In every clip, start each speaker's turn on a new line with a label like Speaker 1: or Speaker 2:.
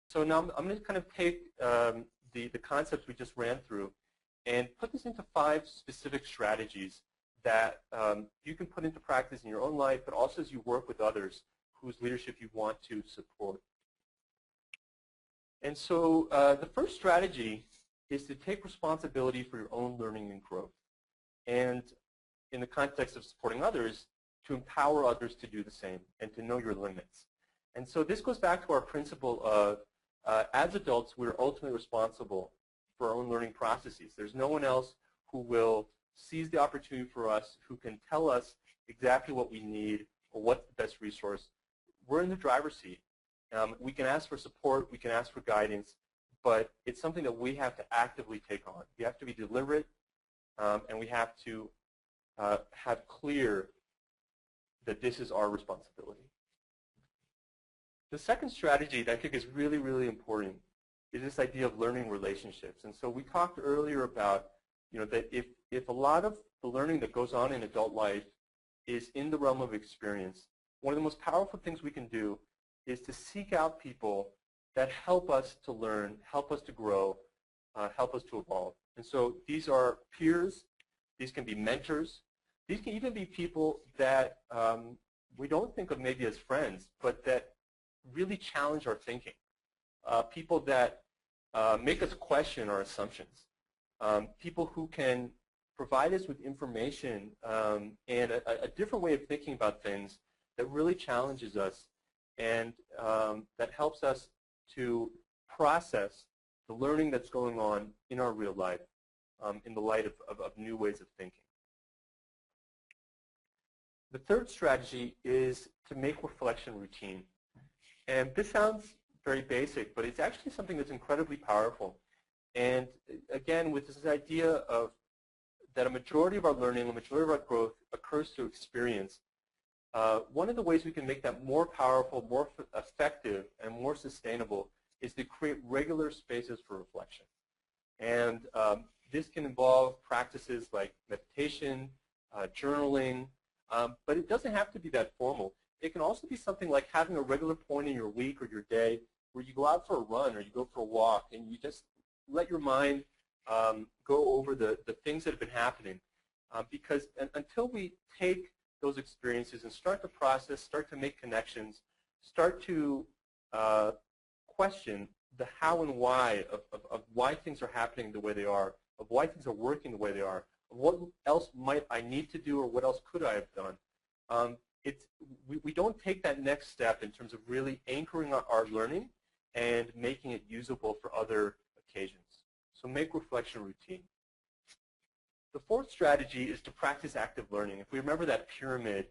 Speaker 1: So now I'm going to kind of take the concepts we just ran through and put this into 5 specific strategies that you can put into practice in your own life, but also as you work with others whose leadership you want to support. And so the first strategy is to take responsibility for your own learning and growth. And in the context of supporting others, to empower others to do the same and to know your limits. And so this goes back to our principle of, as adults, we're ultimately responsible for our own learning processes. There's no one else who will seize the opportunity for us, who can tell us exactly what we need or what's the best resource. We're in the driver's seat. We can ask for support, we can ask for guidance, but it's something that we have to actively take on. We have to be deliberate, and we have to have clear that this is our responsibility. The second strategy that I think is really, really important is this idea of learning relationships. And so we talked earlier about, that if a lot of the learning that goes on in adult life is in the realm of experience, one of the most powerful things we can do is to seek out people that help us to learn, help us to grow, help us to evolve. And so these are peers, these can be mentors, these can even be people that we don't think of maybe as friends, but that really challenge our thinking. People that make us question our assumptions. People who can provide us with information and a different way of thinking about things that really challenges us and that helps us to process the learning that's going on in our real life in the light of new ways of thinking. The third strategy is to make reflection routine. And this sounds very basic, but it's actually something that's incredibly powerful. And again, with this idea of that a majority of our learning, a majority of our growth occurs through experience, one of the ways we can make that more powerful, more effective, and more sustainable is to create regular spaces for reflection. And this can involve practices like meditation, journaling, but it doesn't have to be that formal. It can also be something like having a regular point in your week or your day where you go out for a run or you go for a walk and you just let your mind go over the things that have been happening. Because until we take those experiences and start to process, start to make connections, start to question the how and why of why things are happening the way they are, of why things are working the way they are, of what else might I need to do or what else could I have done. We don't take that next step in terms of really anchoring our learning and making it usable for other occasions. So make reflection routine. The fourth strategy is to practice active learning. If we remember that pyramid,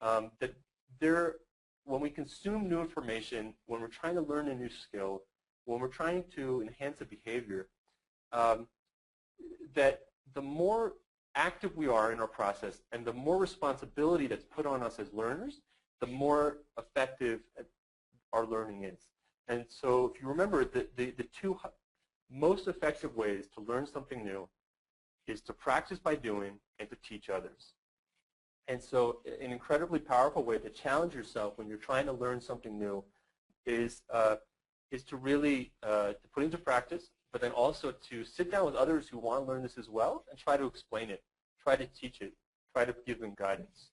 Speaker 1: when we consume new information, when we're trying to learn a new skill, when we're trying to enhance a behavior, that the more active we are in our process and the more responsibility that's put on us as learners, the more effective our learning is. And so if you remember, the 2 most effective ways to learn something new is to practice by doing and to teach others. And so an incredibly powerful way to challenge yourself when you're trying to learn something new is to really to put into practice, but then also to sit down with others who want to learn this as well and try to explain it, try to teach it, try to give them guidance.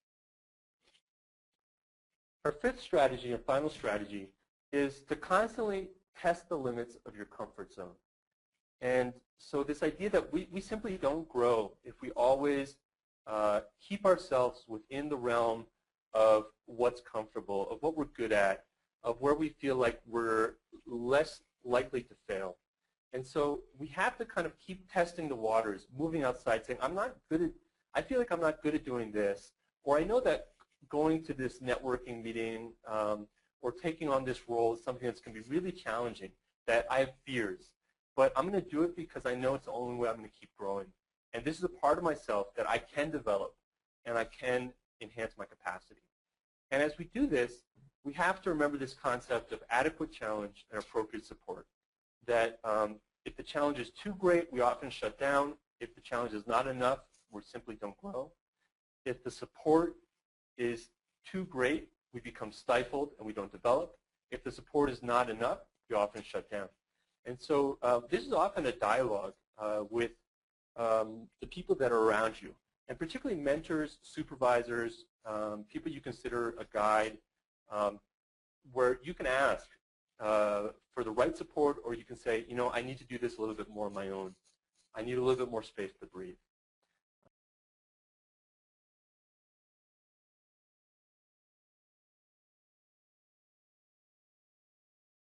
Speaker 1: Our fifth strategy, our final strategy, is to constantly test the limits of your comfort zone. And so this idea that we simply don't grow if we always keep ourselves within the realm of what's comfortable, of what we're good at, of where we feel like we're less likely to fail. And so we have to kind of keep testing the waters, moving outside, saying, I feel like I'm not good at doing this, or I know that going to this networking meeting or taking on this role is something that's going to be really challenging, that I have fears. But I'm going to do it because I know it's the only way I'm going to keep growing. And this is a part of myself that I can develop and I can enhance my capacity. And as we do this, we have to remember this concept of adequate challenge and appropriate support. That if the challenge is too great, we often shut down. If the challenge is not enough, we simply don't grow. If the support is too great, we become stifled and we don't develop. If the support is not enough, we be often shut down. And so this is often a dialogue with the people that are around you, and particularly mentors, supervisors, people you consider a guide, where you can ask for the right support, or you can say, you know, I need to do this a little bit more on my own. I need a little bit more space to breathe.